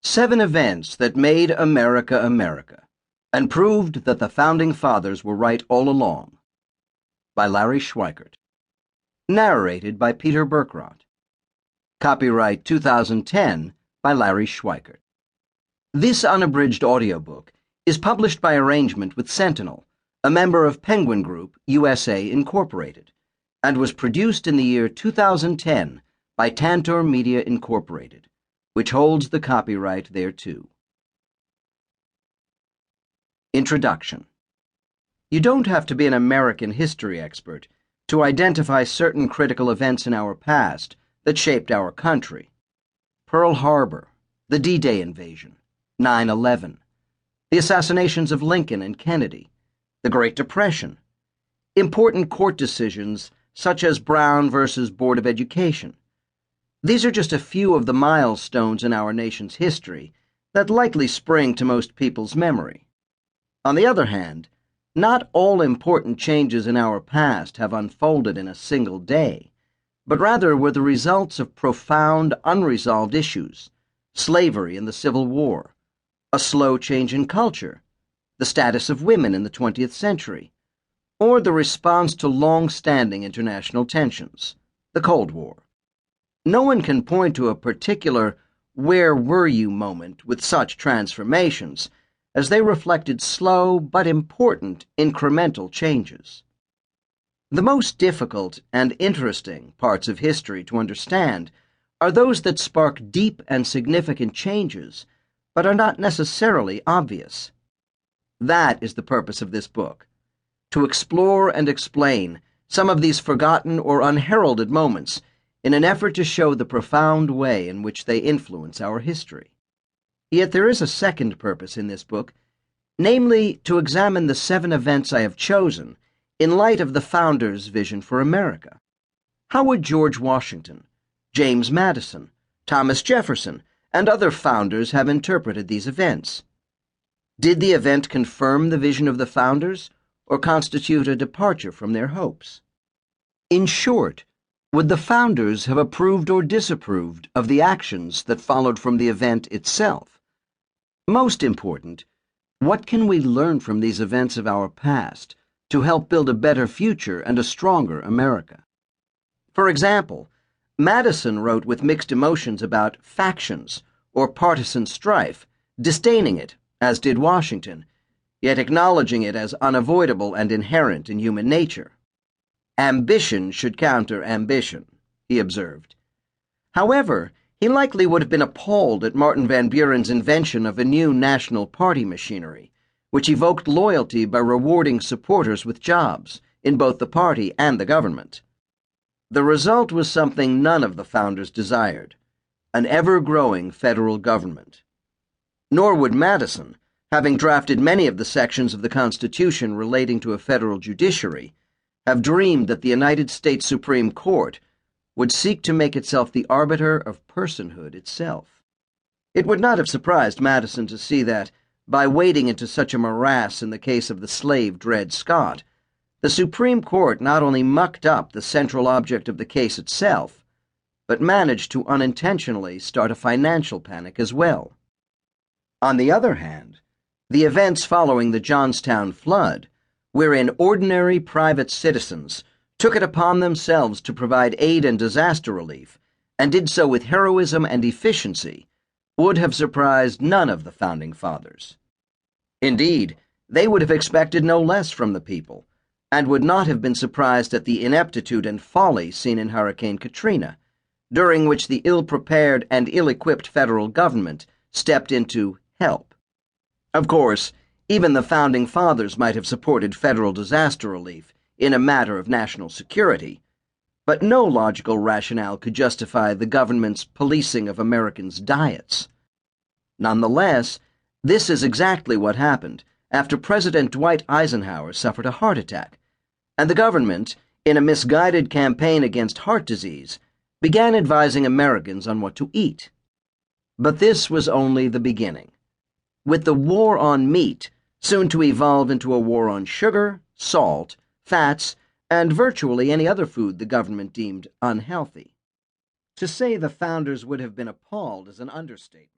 7 Events That Made America America and Proved that the Founding Fathers Were Right All Along, by Larry Schweikart. Narrated by Peter Berkrot. Copyright 2010 by Larry Schweikart. This unabridged audiobook is published by arrangement with Sentinel, a member of Penguin Group, USA, Incorporated, and was produced in the year 2010 by Tantor Media Incorporated, which holds the copyright thereto. Introduction. You don't have to be an American history expert to identify certain critical events in our past that shaped our country. Pearl Harbor, the D-Day invasion, 9/11, the assassinations of Lincoln and Kennedy, the Great Depression, important court decisions such as Brown versus Board of Education. These are just a few of the milestones in our nation's history that likely spring to most people's memory. On the other hand, not all important changes in our past have unfolded in a single day, but rather were the results of profound, unresolved issues: slavery and the Civil War, a slow change in culture, the status of women in the 20th century, or the response to long-standing international tensions, the Cold War. No one can point to a particular "where were you" moment with such transformations, as they reflected slow but important incremental changes. The most difficult and interesting parts of history to understand are those that spark deep and significant changes, but are not necessarily obvious. That is the purpose of this book: to explore and explain some of these forgotten or unheralded moments in an effort to show the profound way in which they influence our history. Yet there is a second purpose in this book, namely to examine the 7 events I have chosen in light of the Founders' vision for America. How would George Washington, James Madison, Thomas Jefferson, and other founders have interpreted these events? Did the event confirm the vision of the Founders, or constitute a departure from their hopes? In short, would the Founders have approved or disapproved of the actions that followed from the event itself? Most important, what can we learn from these events of our past to help build a better future and a stronger America? For example, Madison wrote with mixed emotions about factions or partisan strife, disdaining it, as did Washington, yet acknowledging it as unavoidable and inherent in human nature. Ambition should counter ambition, he observed. However, he likely would have been appalled at Martin Van Buren's invention of a new national party machinery, which evoked loyalty by rewarding supporters with jobs in both the party and the government. The result was something none of the founders desired: an ever-growing federal government. Nor would Madison, having drafted many of the sections of the Constitution relating to a federal judiciary, have dreamed that the United States Supreme Court would seek to make itself the arbiter of personhood itself. It would not have surprised Madison to see that, by wading into such a morass in the case of the slave Dred Scott, the Supreme Court not only mucked up the central object of the case itself, but managed to unintentionally start a financial panic as well. On the other hand, the events following the Johnstown flood, wherein ordinary private citizens took it upon themselves to provide aid and disaster relief, and did so with heroism and efficiency, would have surprised none of the Founding Fathers. Indeed, they would have expected no less from the people, and would not have been surprised at the ineptitude and folly seen in Hurricane Katrina, during which the ill-prepared and ill-equipped federal government stepped in to help. Of course, even the Founding Fathers might have supported federal disaster relief in a matter of national security, but no logical rationale could justify the government's policing of Americans' diets. Nonetheless, this is exactly what happened after President Dwight Eisenhower suffered a heart attack, and the government, in a misguided campaign against heart disease, began advising Americans on what to eat. But this was only the beginning. With the war on meat soon to evolve into a war on sugar, salt, fats, and virtually any other food the government deemed unhealthy. To say the founders would have been appalled is an understatement.